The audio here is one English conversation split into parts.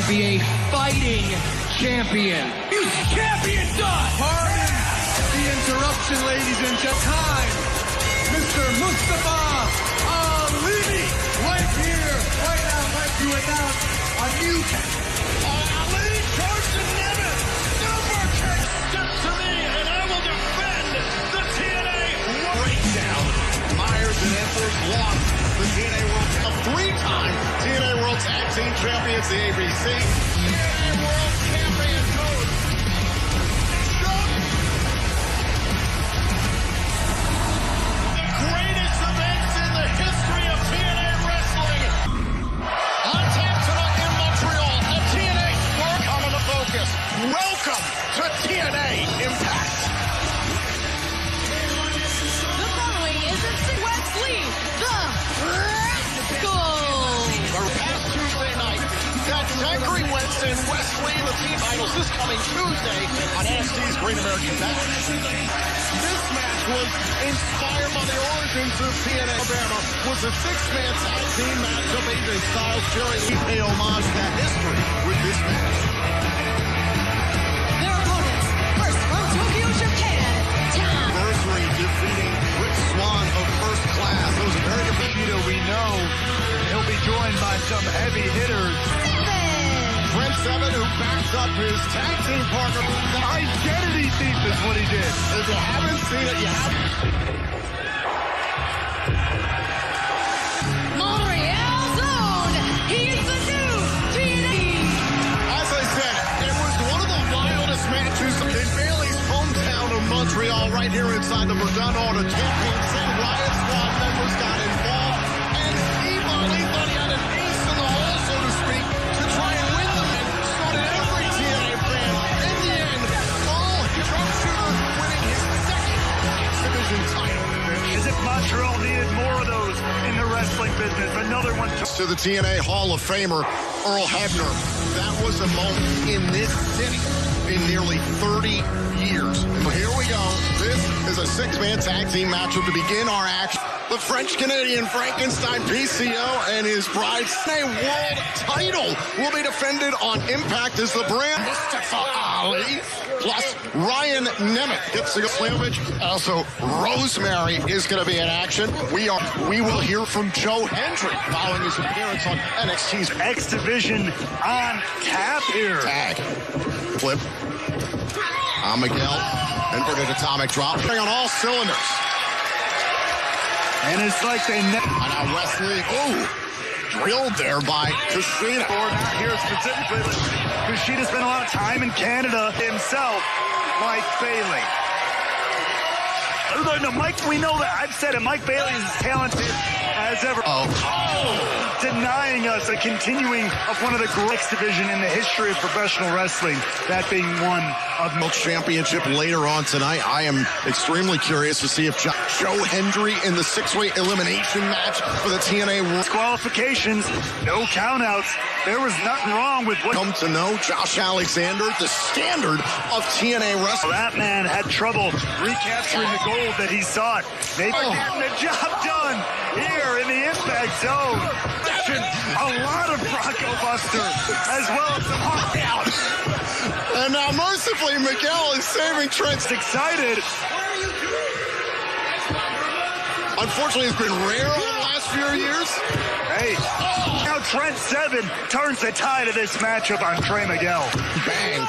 be a fighting champion. He's champion done! Pardon the interruption, ladies and gentlemen. Mr. Mustafa Ali, right here, right now, like you announce a new Ali Carson Nemeth, super kick, step to me, and I will defend the TNA breakdown. Myers and Edwards lost the TNA World Cup 3-time TNA World Tag Team Champions, the ABC. TNA World Champion goes. The greatest events in the history of TNA wrestling. On tap tonight in Montreal, the TNA World coming to focus. Welcome to TNA Impact. The following is Wesley, the Rascal. Our past Tuesday night, that Zachary Wentz and Wesley, the team titles, this coming Tuesday on NXT's Great American Bash. This match was inspired by the origins of TNA. Alabama was a six-man tag team matchup. AJ Styles, Jerry Lee pay homage to that history with this match. Their opponents, first from Tokyo, Japan, Anniversary defeating Rick Swan of First Class. Those are very good. we know he'll be joined by some heavy hitters. Brent Seven, who backs up his tag team partner. The identity thief is what he did. If you haven't seen it, you haven't. Montreal's own, he's the new TNA. As I said, it was one of the wildest matches in Bailey's hometown of Montreal, right here inside the Verdun Auditorium. Riot Squad members got involved, and Steve Ali thought he had an ace in the hole, so to speak, to try and win the match. So did every TNA fan. In the end, all sharpshooter winning his second X-Division title. As if Montreal needed more of those in the wrestling business. Another one To the TNA Hall of Famer, Earl Hebner. That was a moment in this city in nearly 30 years. And here we go. This is a six-man tag team matchup to begin our action. The French-Canadian Frankenstein PCO and his bride's world title will be defended on Impact as the brand Mustafa Ali. Plus, Ryan Nemeth gets the slamage. Also, Rosemary is going to be in action. We will hear from Joe Hendry following his appearance on NXT's X Division on tap here. Tag. Flip. Miguel. Inverted atomic drop. On all cylinders. And it's like they never. And now Wesley. Drilled there by Kushida. Or not here specifically, but Kushida spent a lot of time in Canada himself, Mike Bailey. No, Mike, we know that. I've said it. Mike Bailey is as talented as ever. Denying us a continuing of one of the greatest division in the history of professional wrestling, that being one of the championship later on tonight. I am extremely curious to see if Joe Hendry in the six-way elimination match for the TNA World Qualifications, no countouts. There was nothing wrong with what come to know Josh Alexander, the standard of TNA wrestling. That man had trouble recapturing the gold that he sought. They've been getting the job done here in the Impact Zone. A lot of Bronco Buster, as well as some knockouts. And now, mercifully, Miguel is saving Trent. Excited. Unfortunately, it's been rare over the last few years. Hey, now Trent Seven turns the tide of this matchup on Trey Miguel. Bang.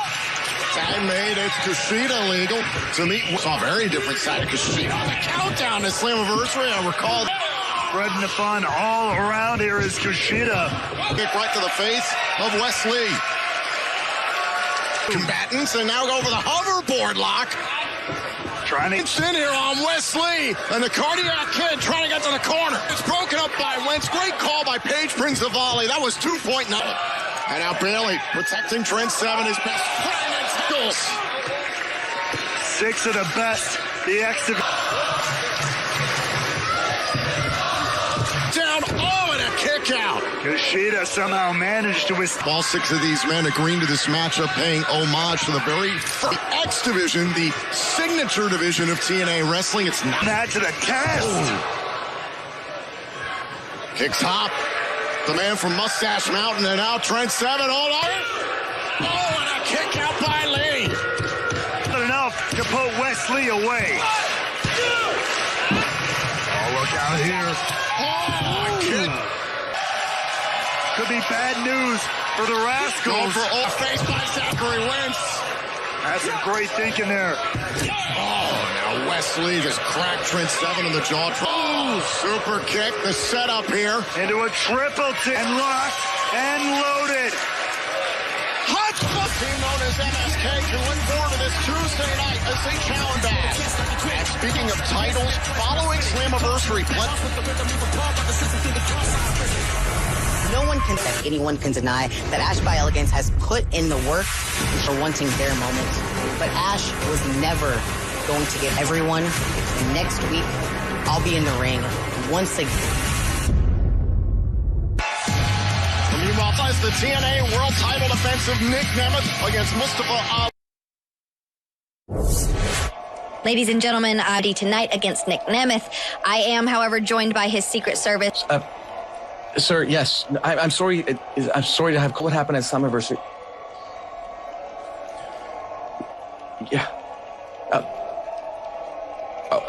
Tag made. It's Kushida legal. To me, we saw a very different side of Kushida on the countdown to Slammiversary. I recall. Spreading the fun all around here is Kushida. Kick right to the face of Wesley. Combatants, and now go for the hoverboard lock. Trying to in here on Wesley, and the Cardiac Kid trying to get to the corner. It's broken up by Wentz. Great call by Paige Prince-Zavalli. That was 2.9. And now Bailey protecting Trent Seven, his best friend and skills. Six of the best. The X down, and a kick out. Kushida somehow managed to all six of these men agreeing to this matchup, paying homage to the very first X Division, the signature division of TNA wrestling. It's not that to the cast. Kick top. The man from Mustache Mountain, and now Trent Seven. Hold on. Oh, and a kick out by Lee. Not enough to put Wesley away. Oh, look out here. Oh, kick. Could be bad news for the Rascals. Going for all face by Zachary Wentz. That's some great thinking there. Oh, now Wesley just cracked Trent Seven in the jaw. Oh, super kick. The setup here. Into a triple and locked and loaded. Hot spot. Team known as MSK can look forward to this Tuesday night as they challenge Ash. And speaking of titles, following Slammiversary, anyone can deny that Ash by Elegance has put in the work for wanting their moment. But Ash was never going to get everyone. And next week, I'll be in the ring once again. From Utah is the TNA World Title defense of Nick Nemeth against Mustafa Ali. Ladies and gentlemen, Adi tonight against Nick Nemeth. I am, however, joined by his Secret Service. Sir, yes. I'm sorry. I'm sorry to have what happened at Slammiversary. Yeah.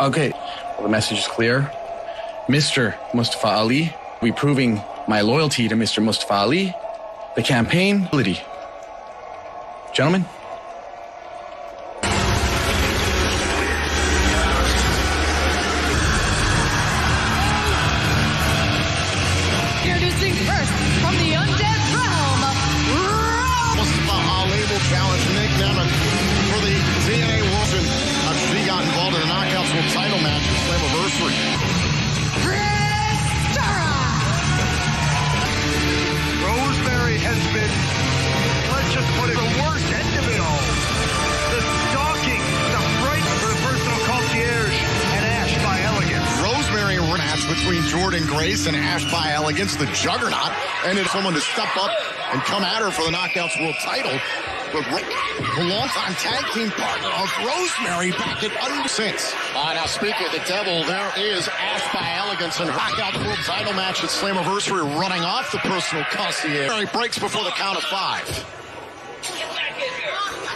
Okay. Well, the message is clear. Mr. Mustafa Ali, we proving my loyalty to Mr. Mustafa Ali. The campaign, gentlemen. Introducing first from the Undead Realm, Mustafa Ali will challenge Nick Nemeth for the TNA World. He got involved in the Knockouts World Title match at Slammiversary. Rosemary has been, let's just put it, the worst end of it all. The stalking, the fright for the personal concierge, and Ash by Elegance. Rosemary match between Jordan Grace and Ash by Elegance, the Juggernaut, and it's someone to step up and come at her for the Knockouts World Title. But the longtime tag team partner of Rosemary back at since. Now speaking of the devil, there is Ash by Elegance and her Knockouts World Title match at Slammiversary running off the personal concierge. He breaks before the count of 5.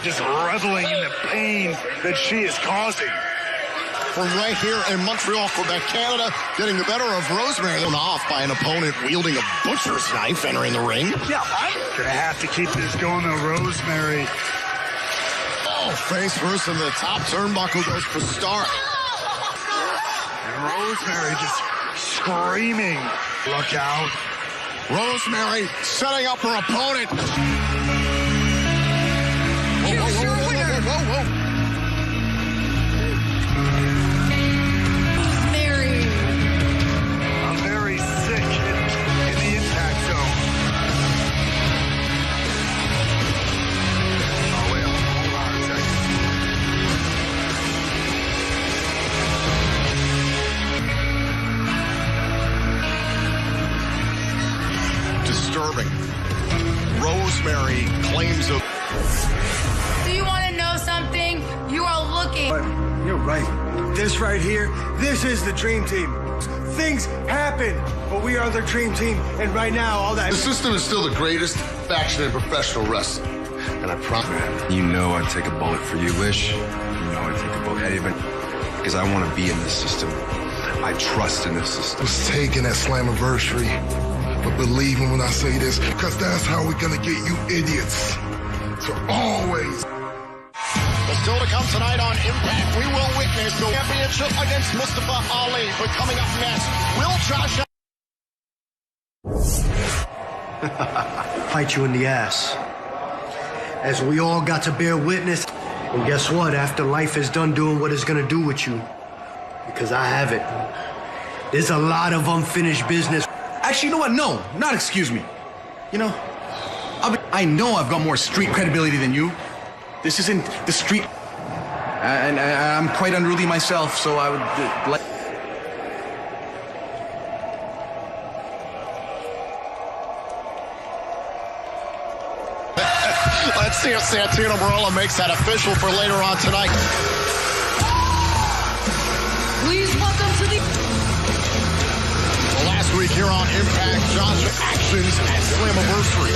Just reveling in the pain that she is causing. From right here in Montreal, Quebec, Canada, getting the better of Rosemary, thrown off by an opponent wielding a butcher's knife entering the ring. Yeah, I'm gonna have to keep this going though, Rosemary. Oh, face first in the top turnbuckle goes for Stark. And Rosemary just screaming. Look out. Rosemary setting up her opponent. Here's your winner. Whoa. I'm very sick in the impact zone. Oh, wait, hold on a second. Disturbing. Rosemary claims a... Do you want to know something? You are looking. You're right. This right here, this is the dream team. Things happen, but we are the dream team. And right now, all that... The system is still the greatest faction in professional wrestling. And I promise, man, you know I'd take a bullet for you, Lish. You know I'd take a bullet, even because I want to be in this system. I trust in this system. Was taken at Slammiversary, but believe me when I say this, because that's how we're gonna get you idiots to always. But still to come tonight on Impact, we will witness the championship against Mustafa Ali. But coming up next, will Josh... Bite you in the ass. As we all got to bear witness. And guess what? After life is done doing what it's gonna do with you. Because I have it. There's a lot of unfinished business. Actually, you know what? No, not excuse me. You know, I know I've got more street credibility than you. This isn't the street. And I'm quite unruly myself, so I would like... Let's see if Santino Marella makes that official for later on tonight. Please welcome to the... The last week here on Impact. Josh actions at Slammiversary.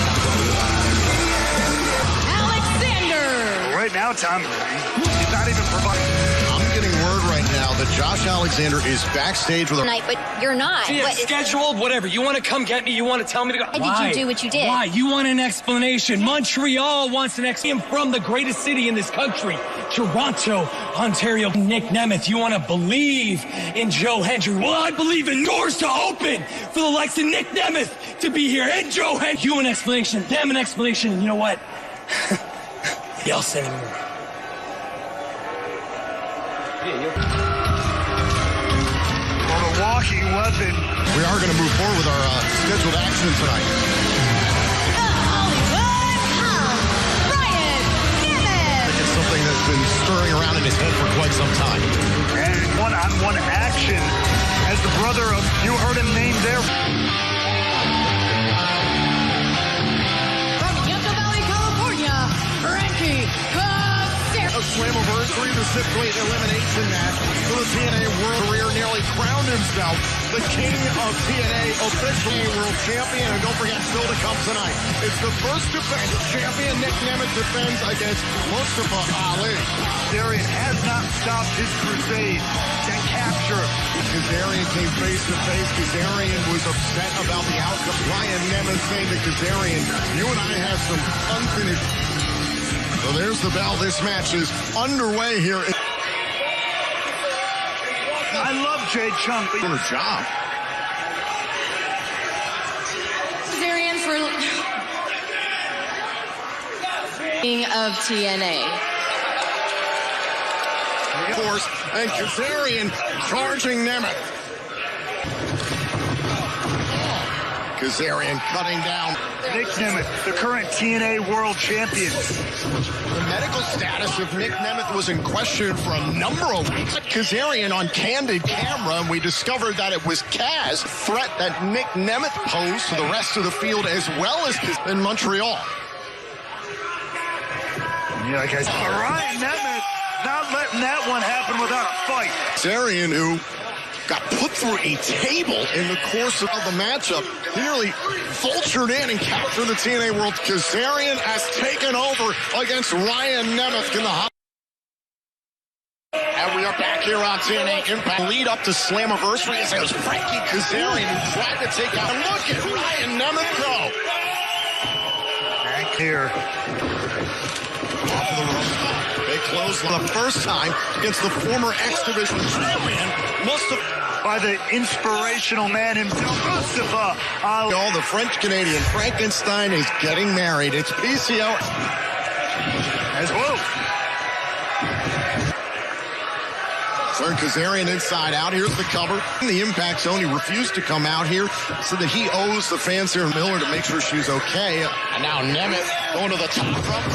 Alexander. Right now, Tom, he's not even providing. I'm getting word right now that Josh Alexander is backstage with a... Tonight, but you're not. Yeah, scheduled, whatever. You want to come get me? You want to tell me to go? Why did you do what you did? Why? You want an explanation. Montreal wants an explanation. I'm from the greatest city in this country, Toronto, Ontario. Nick Nemeth, you want to believe in Joe Hendry? Well, I believe in doors to open for the likes of Nick Nemeth to be here. And Joe Hendry, you an explanation, them an explanation. And you know what? Else anymore. On a walking weapon. We are going to move forward with our scheduled action tonight. The Hollywood Hound, Ryan Nemeth. It's something that's been stirring around in his head for quite some time. And one-on-one action as the brother of, you heard him named there. From Yucca Valley, California, Frankie Kazarian. A Slammiversary, the six-weight elimination match for the TNA World Career, nearly crowned himself the king of TNA, officially world champion. And don't forget, still to come tonight, it's the first defense champion Nick Nemeth defends against Mustafa Ali. Kazarian has not stopped his crusade to capture. Kazarian came face to face. Kazarian was upset about the outcome. Ryan Nemeth saying to Kazarian, you and I have some unfinished. So there's the bell. This match is underway here. I love Jay Chung. Doing a job. Kazarian for king of TNA. Of course, and Kazarian charging Nemeth. Kazarian cutting down. Nick Nemeth, the current TNA World Champion. The medical status of Nick Nemeth was in question for a number of weeks. Kazarian on candid camera, and we discovered that it was Kaz, threat that Nick Nemeth posed to the rest of the field as well as in Montreal. Yeah, guys. Ryan Nemeth not letting that one happen without a fight. Kazarian, who got put through a table in the course of the matchup, he nearly vultured in and captured the TNA World. Kazarian has taken over against Ryan Nemeth in the and we are back here on TNA Impact. Lead up to Slammiversary as there's Frankie Kazarian who tried to take out. Look at Ryan Nemeth go. Back here. Off of the rope. They closed for the first time against the former X Division champion, Mustafa. By the inspirational man himself, Mustafa Ali. The French-Canadian Frankenstein is getting married. It's PCO. As well. Turn Kazarian inside out. Here's the cover. In the Impact Zone, he refused to come out here. Said that he owes the fans here in Miller to make sure she's okay. And now Nemeth going to the top rope.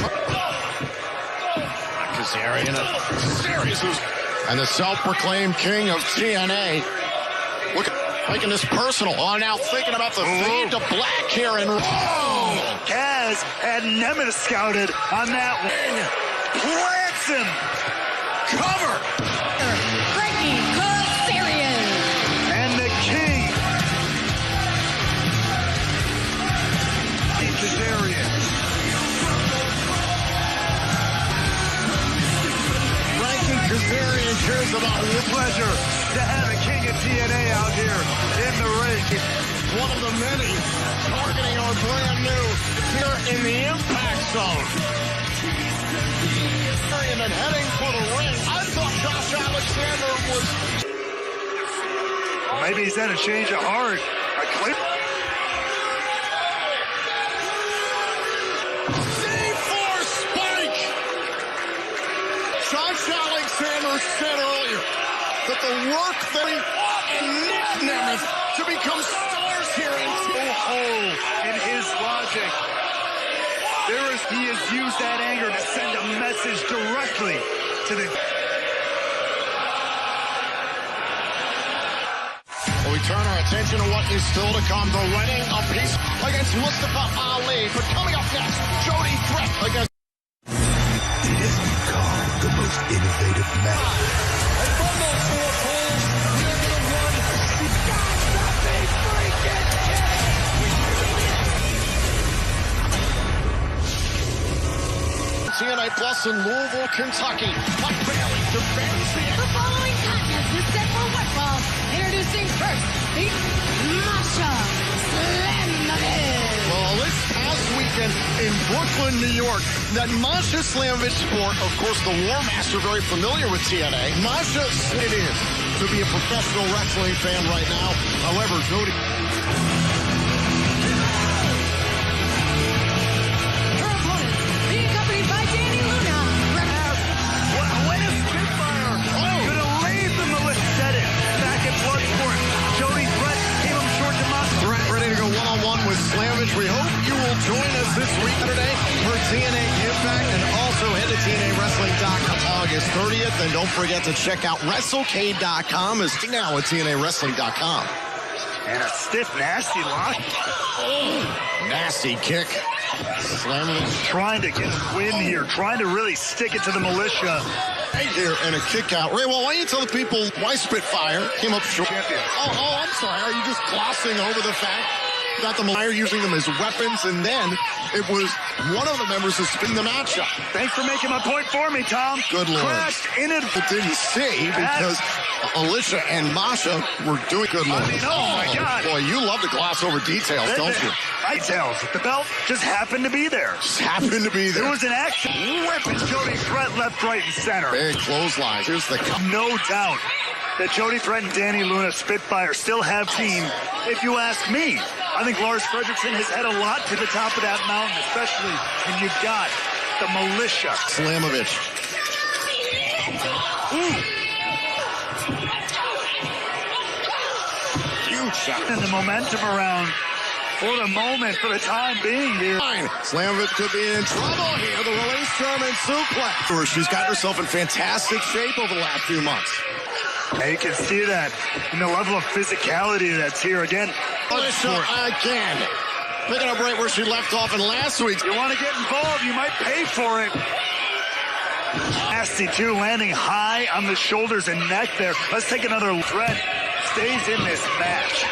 Kazarian, a series of... And the self-proclaimed king of TNA. Look at making this personal. Oh, now thinking about the fade to black here. And Kaz had Nemeth scouted on that one. Plants him. Cover. Frankie Kazarian. And the king. Kazarian. Kazarian cares about your pleasure to have a king of TNA out here in the ring. One of the many targeting our brand new here in the Impact Zone. And then heading for the ring. I thought Josh Alexander was... Maybe he's had a change of heart. Josh Alexander said earlier that the work that he and Nick Nemeth to become stars here in in his logic. He has used that anger to send a message directly to the... Well, we turn our attention to what is still to come. The wedding of peace against Mustafa Ali. But coming up next, Jody Threat against... The most innovative match. And from those four poles, we're going to run. Got the big break. house in Louisville, Kentucky. Mike Bailey defends The following contest is set for one fall. Introducing first, the Masha Slamovich. Well, this past weekend in Brooklyn, New York, that Masha Slamovich sport, of course, the War Master, very familiar with TNA. Masha, it is to be a professional wrestling fan right now. However, Jody. Her opponent, being accompanied by Danny Luna. What a spitfire! Gonna leave the Melissa said it. Back at Bloodsport, Jody Brett came up short to Masha. Brett ready to go one-on-one with Slamovich. We hope you will join us this week Saturday for TNA Impact, and also head to TNAWrestling.com August 30th. And don't forget to check out WrestleCade.com is now at TNAWrestling.com. And a stiff, nasty lock. Nasty kick. Slamovich Trying to get a win here, trying to really stick it to the militia. right here and a kick out. Ray, well, why don't you tell the people why Spitfire came up short? Oh, I'm sorry. Are you just glossing over the fact that the Meyer using them as weapons, and then it was one of the members who spin the matchup? Thanks for making my point for me, Tom. Good Lord. Crashed in it. It didn't see because Alicia and Masha were doing good. Lord. I mean, oh my God. Boy, you love to gloss over details, don't you? Details. The belt just happened to be there. Just happened to be there. There was an action. Whipping Jody Brett left, right, and center. Big clothesline. Here's the No doubt that Jody Brett and Danny Luna Spitfire still have team. If you ask me, I think Lars Fredrickson has had a lot to the top of that mountain, especially when you've got the militia. Slamovich. Huge shot. And the momentum around for the moment, for the time being here. Slamovich could be in trouble here. The release German suplex. She's got herself in fantastic shape over the last few months. Yeah, you can see that in the level of physicality that's here again. Alicia again. Picking up right where she left off in last week. You want to get involved, you might pay for it. Nasty too, landing high on the shoulders and neck there. Let's take another thread. Stays in this match.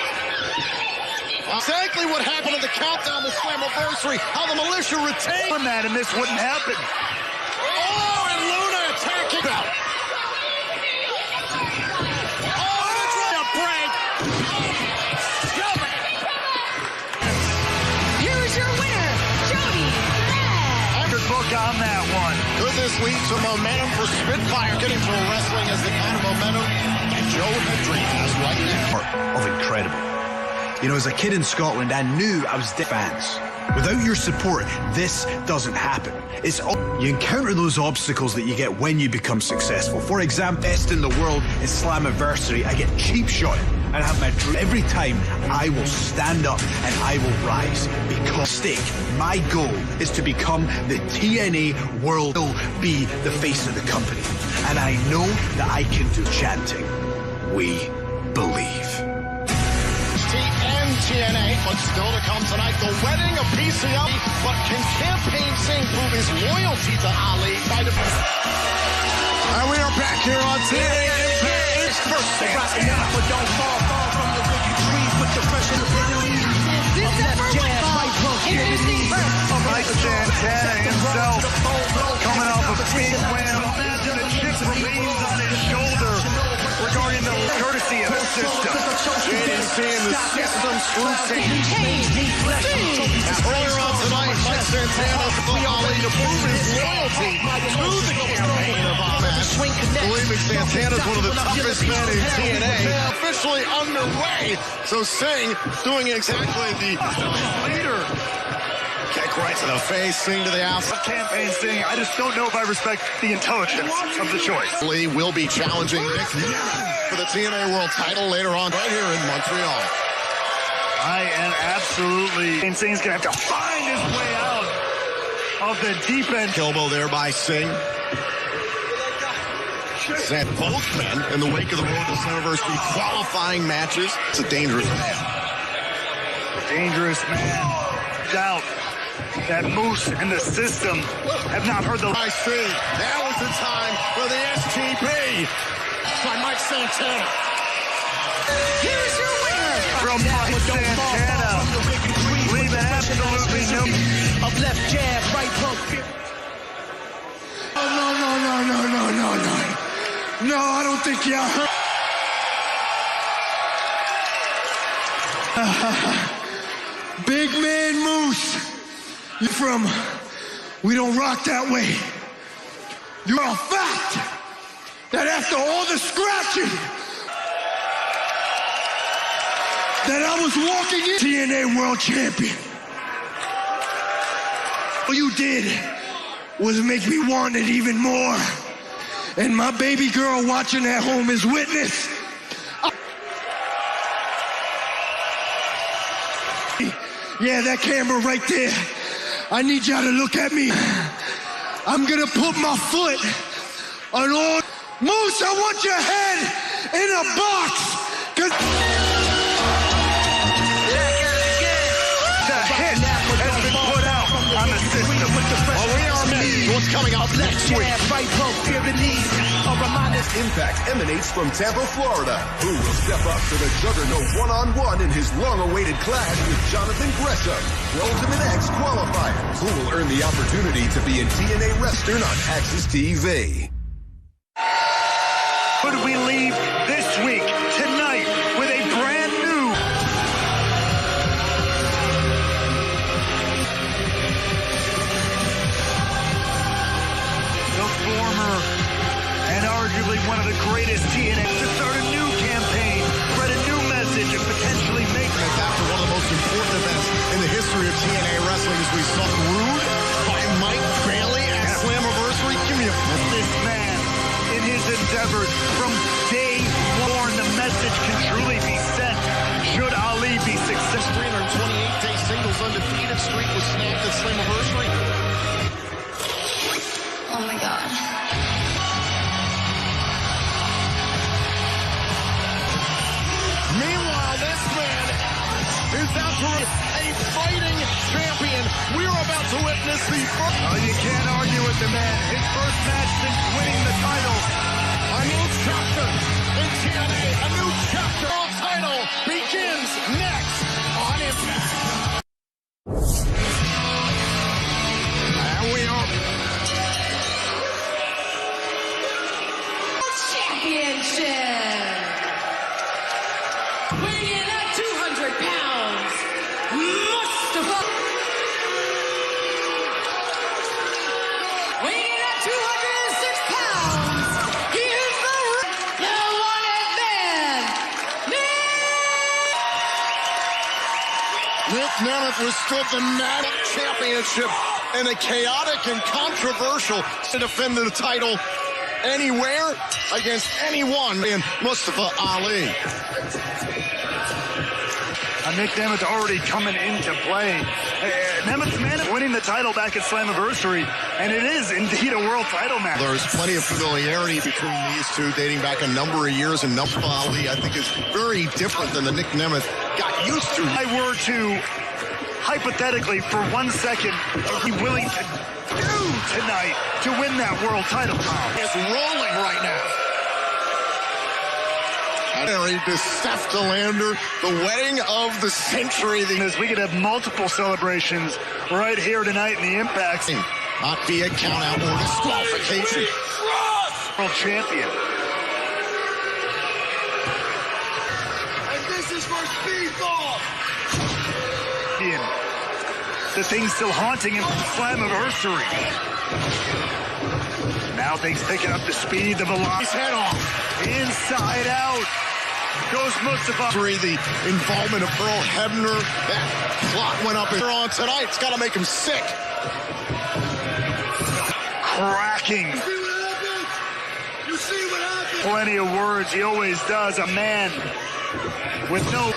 Exactly what happened at the countdown to Slammiversary. How the militia retained that, and this wouldn't happen. Oh, and Luna attacking out. Here's your winner, Jody Brett. Good book on that one. Could this lead to momentum for Spitfire getting to wrestling as the kind of momentum Joe Hendry has right now? Of incredible. You know, as a kid in Scotland, I knew I was fans. Without your support, this doesn't happen. You encounter those obstacles that you get when you become successful. For example, best in the world is Slammiversary. I get cheap shot and I have my dream. Every time I will stand up and I will rise. Because my goal is to become the TNA world, will be the face of the company. And I know that I can do chanting. We believe. TNA, but still to come tonight, the wedding of PCO. But can Campaign Singh prove his loyalty to Ali by the... And we are back here on TNA Impact. It's first But don't fall from the wicked trees with the fresh and this is for one fall. Introducing first. Mike Santana himself coming off a big win. Imagine the chip remains on his shoulder regarding the courtesy of the system. seeing the system scrutiny. Earlier on tonight, Mike Santana told Ali to prove his loyalty to the campaign of believing Santana's one of the toughest men in TNA. Officially underway. So Singh doing exactly the leader. Kick right to the face, Singh to the outside. Campaign Singh, I just don't know if I respect the intelligence of the choice. Lee will be challenging Nick for the TNA World title later on right here in Montreal. I am absolutely... And Singh's going to have to find his way out of the deep end. Elbow there by Singh. Sent both men in the wake of the Road to Slammiversary qualifying matches. It's a dangerous man. Dangerous man. Doubt that Moose and the system have not heard the... I see. Now is the time for the STP by Mike Santana. Here's your winner from Mike Santana. Leaving absolutely no... Of left jab, right hook. No, I don't think y'all heard. Big man Moose, you from, we don't rock that way. You're a fact that after all the scratching that I was walking in, TNA World Champion. All you did was make me want it even more. And my baby girl watching at home is witness. Yeah, that camera right there. I need y'all to look at me. I'm gonna put my foot on all. Moose, I want your head in a box. Cause the hit has been put out on the system. Well, we are ready. What's coming up next week? Impact emanates from Tampa, Florida. Who will step up to the juggernaut one-on-one in his long-awaited clash with Jonathan Gresham? The Ultimate X qualifiers. Who will earn the opportunity to be in TNA Western on Axis TV? Could we leave this week, tonight, with a brand new... The former and arguably one of the greatest TNA to start a new campaign, spread a new message, and potentially make it after one of the most important events in the history of TNA wrestling as we saw Rude by Mike Bailey at Slammiversary. Give me a this man in his endeavors from day one. The message can truly be sent. Should Ali be successful? 328-day singles undefeated streak was snapped at Slammiversary. Oh my God. Meanwhile, this man is out to a fighting champion. We are about to witness the first. Oh, you can't argue with the man. His first match since winning the title. A new chapter in TNA. A new chapter. World title begins next on Impact. And we are Championship. Weighing in at 200 pounds, Mustafa. Weighing in at 206 pounds, he is the wanted man, Nick Nemeth withstood the Natty Championship in a chaotic and controversial to defend the title anywhere against anyone in Mustafa Ali. Nick Nemeth already coming into play. Nemeth's man winning the title back at Slammiversary, and it is indeed a world title match. There's plenty of familiarity between these two dating back a number of years, and Mustafa Ali, I think, is very different than the Nick Nemeth got used to. I were to, hypothetically, for 1 second, are he willing to do tonight to win that world title? It's rolling right now. Harry DeSeftalander, the wedding of the century. As we could have multiple celebrations right here tonight in the Impact. Not be a count-out or disqualification. World champion. And this is for Speedball. The thing's still haunting him from Slammiversary. Now things picking up the speed, the velocity. His head off. Inside out. Goes Mustafa. The involvement of Earl Hebner. That plot went up on tonight. It's got to make him sick. Cracking. You see what happened? Plenty of words. He always does. A man with no...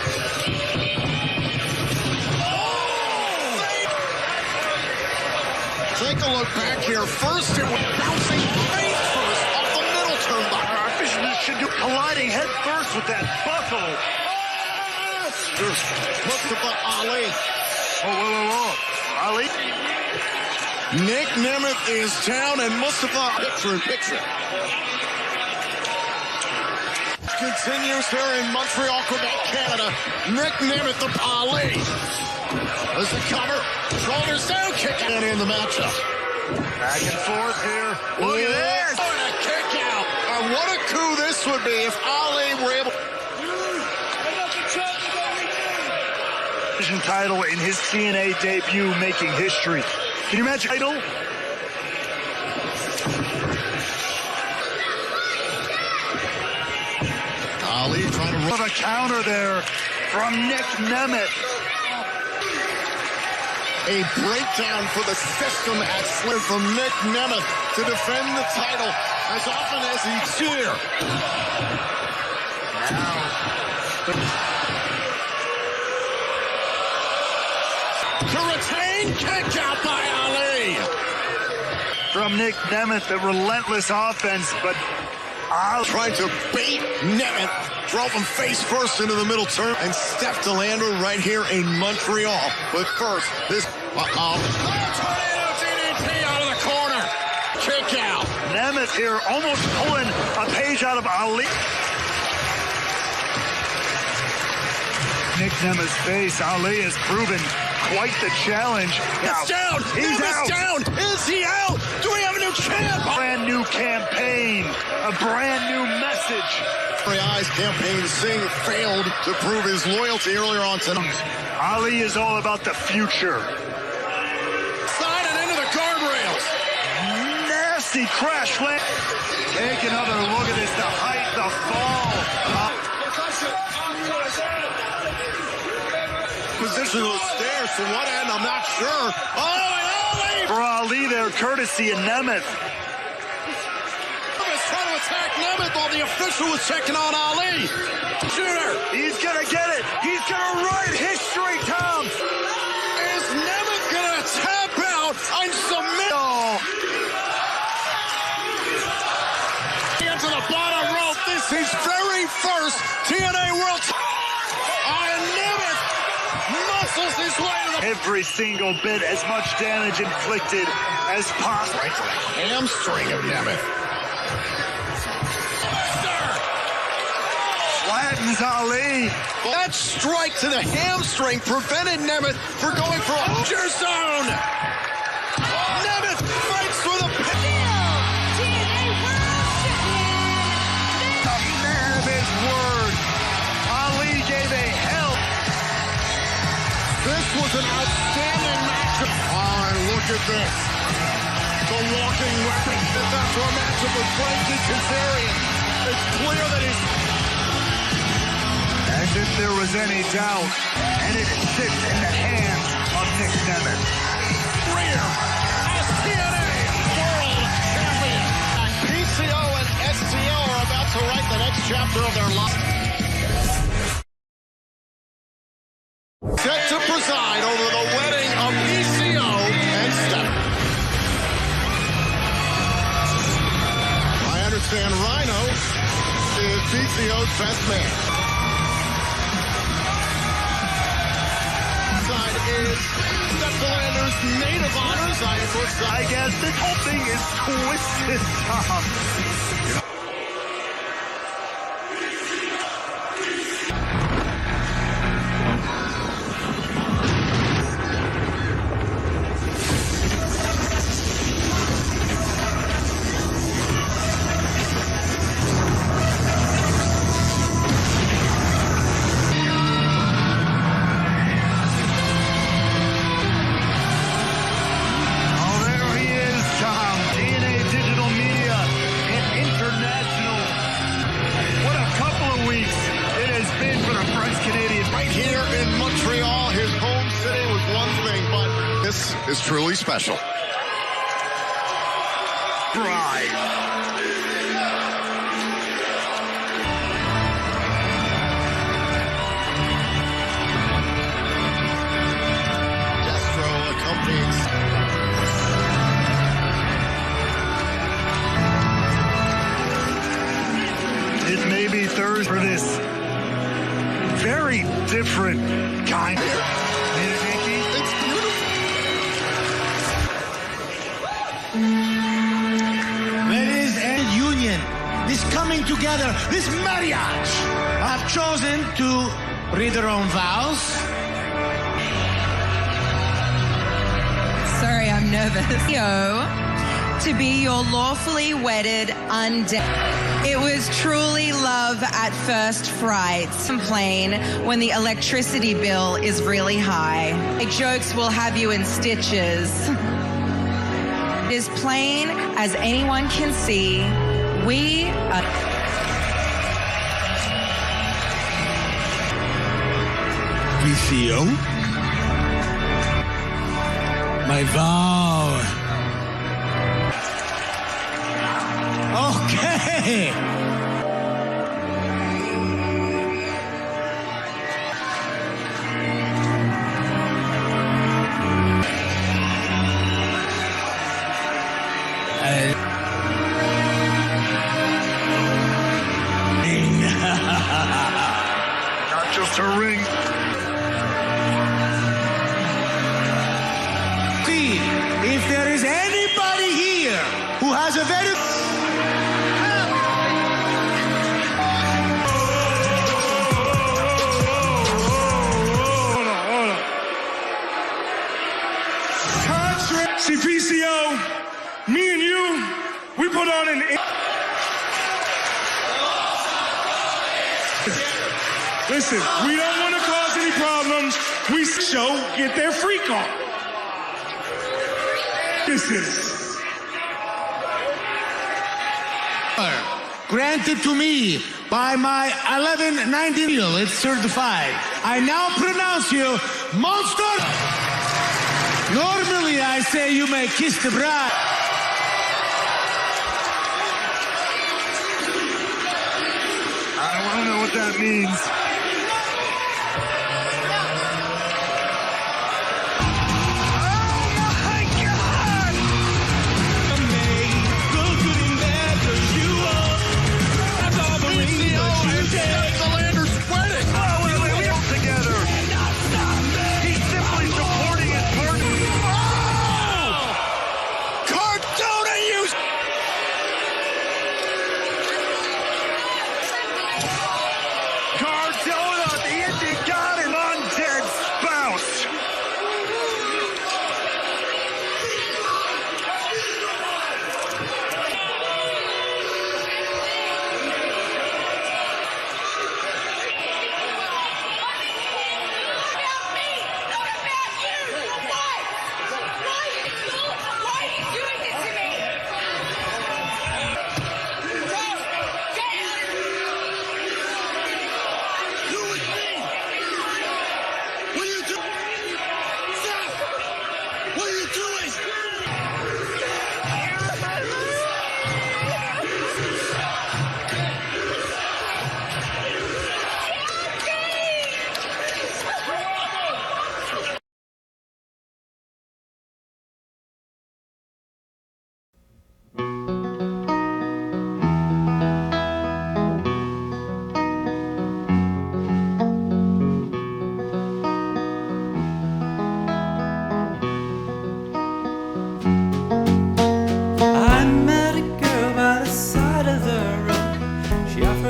Take a look back here. First, it was bouncing face first off the middle turnbuckle. Should do colliding head first with that buckle. Mustafa Ali. Whoa. Ali. Nick Nemeth is down, and Mustafa picture. Continues here in Montreal, Quebec, Canada. Nick Nemeth of Ali. There's the cover. Shoulders down, kicking in the matchup. Back and forth here. Look at this. What a kick out. And what a coup this would be if Ali were able. Division title in his TNA debut, making history. Can you imagine title? Ali trying to run a counter there from Nick Nemeth. A breakdown for the system at Slim from Nick Nemeth to defend the title as often as he's here. To retain, kick out by Ali. From Nick Nemeth, the relentless offense, but Ali trying to bait Nemeth, drove him face first into the middle turn, and Steph DeLander right here in Montreal. But first, this tornado DDT out of the corner. Kick out. Nemeth here almost pulling a page out of Ali. Nick Nemeth's face. Ali has proven quite the challenge. It's down. He's out. Down. Is he out? Do we have a new champ? Brand new campaign. A brand new message. Eyes campaign Singh failed to prove his loyalty earlier on tonight. Ali is all about the future. Sliding into the guardrails. Nasty crash land. Take another look at this. The height, the fall. Position of those stairs to what end? I'm not sure. Oh, and Ali! For Ali there, courtesy of Nemeth. Trying to attack Nemeth while the official was checking on Ali. Shooter. He's gonna get it. He's gonna write history, Tom. Is Nemeth gonna tap out and submit? Oh. Into the bottom rope. This is very first TNA World. Nemeth muscles his way to the. Every single bit as much damage inflicted as possible. Right to the hamstring of Nemeth. Flattens Ali. That strike to the hamstring prevented Nemeth from going for a danger zone. Nemeth fights for the pin. TNA World Champion. A man of his word. Ali gave a hell. This was an outstanding matchup. Oh, and look at this. The walking weapon. This after a matchup with Frankie Kazarian. It's clear that he's. As if there was any doubt, and it sits in the hands of Nick Nemeth. Rear as TNA World Champion. PCO and STO are about to write the next chapter of their life. Set to preside over the wedding of PCO and Steph. I understand Rhino is PCO's best man. Is Steph DeLander's maid of honors. I guess this whole thing is twisted, Tom. Is truly special. Pride. Destro accompanies. It may be Thursday for this very different kind of. It's beautiful. Ladies and union, this coming together, this marriage, have chosen to read their own vows. Sorry, I'm nervous. To be your lawfully wedded undead. It was truly love at first fright. Complain when the electricity bill is really high. My jokes will have you in stitches. As plain as anyone can see, we are... Theo? My vow. Okay. Not just a ring. See, if there is anybody here who has a very... See, PCO, me and you, we put on an... Listen, we don't want to cause any problems. We show get their freak on. Listen. Granted to me by my 1190 deal, it's certified. I now pronounce you monster. Normally, I say you may kiss the bride. I don't know what that means.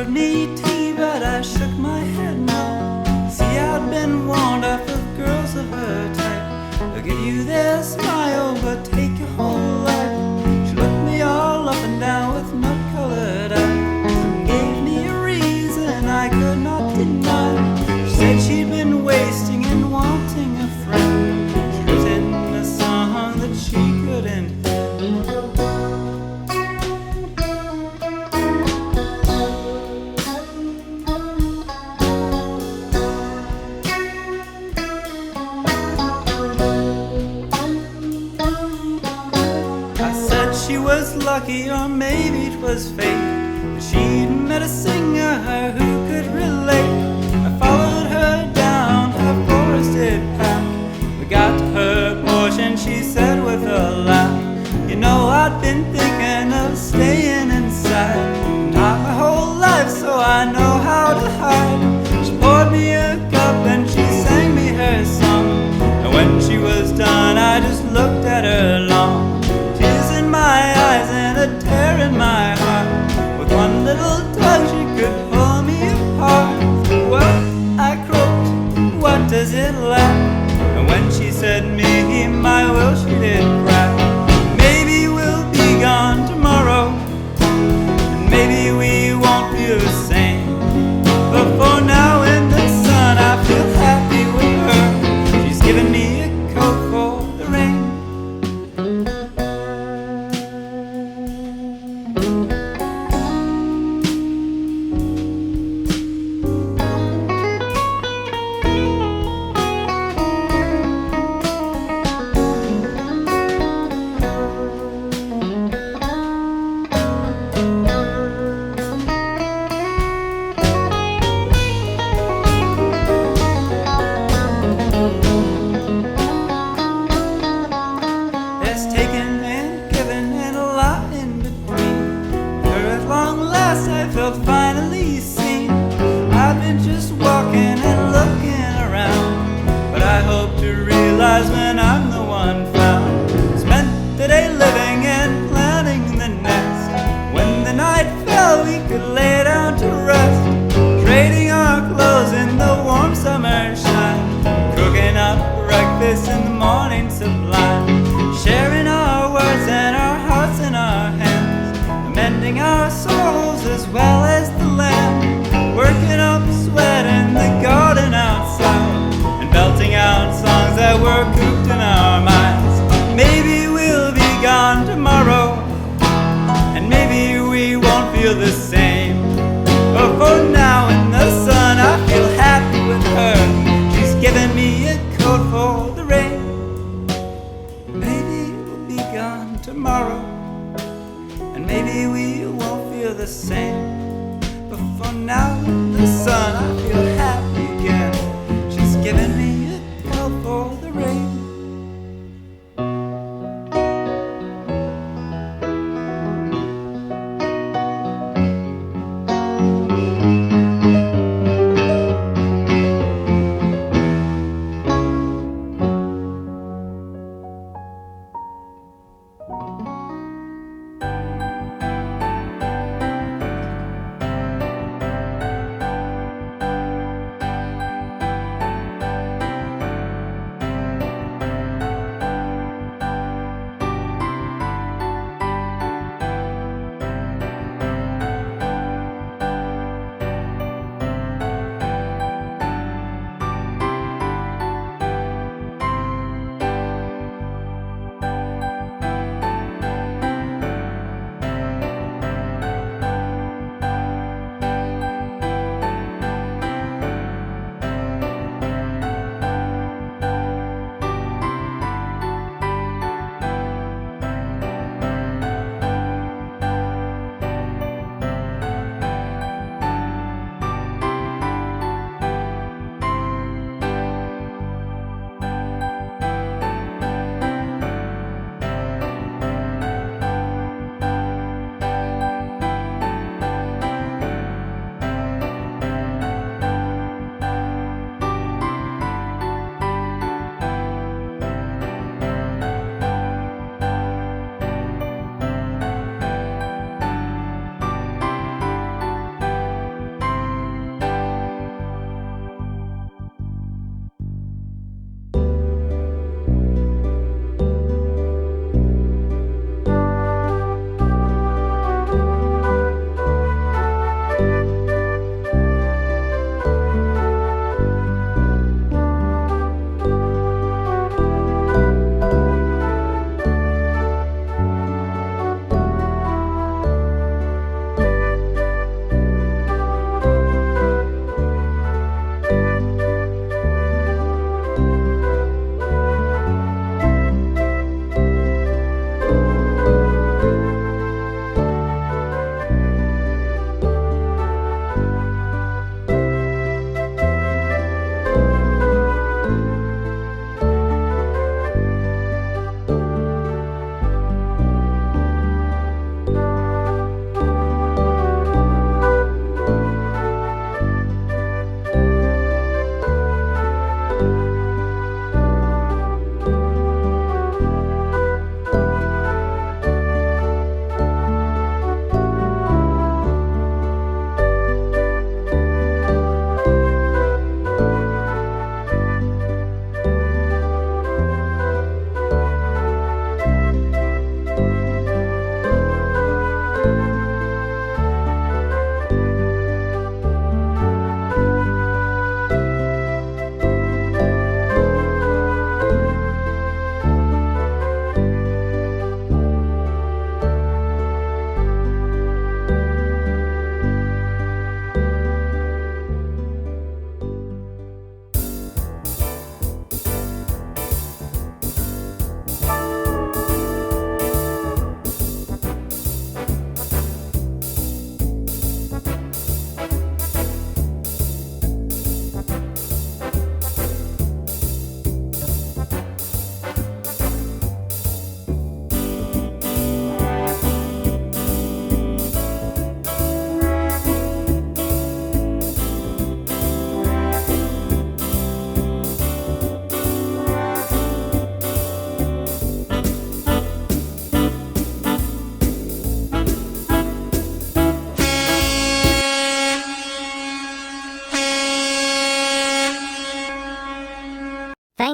Me tea, but I shook my head no. See, I'd been warned off of girls of her type. They'll give you their smile, but take your whole life. She looked me all up and down with nut-colored eyes and gave me a reason I could not deny. She said she'd been wasting and wanting a friend. She wrote in a song that she couldn't. She was lucky, or maybe it was fate, but she'd met a singer who could relate. I followed her down her forested path. We got to her portion, she said with a laugh, you know, I'd been thinking of staying inside. Not my whole life, so I know how to hide. She poured me a cup and she sang me her song, and when she was done, I just looked at her long. My eyes and a tear in my heart. With one little tug she could pull me apart. Well, I croaked, what does it lack? And when she said me, my will she did crack. just walking and looking around. But I hope to realize when I'm the one found. Spent the day living and planning the next. When the night fell, we could lay down to rest, trading our clothes in the warm summer shine, cooking up breakfast in the morning sublime, sharing our words and our hearts in our hands, mending our souls as well as the land, working up sweat in the garden outside, and belting out songs that were cooped in our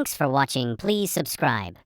Thanks for watching. Please subscribe.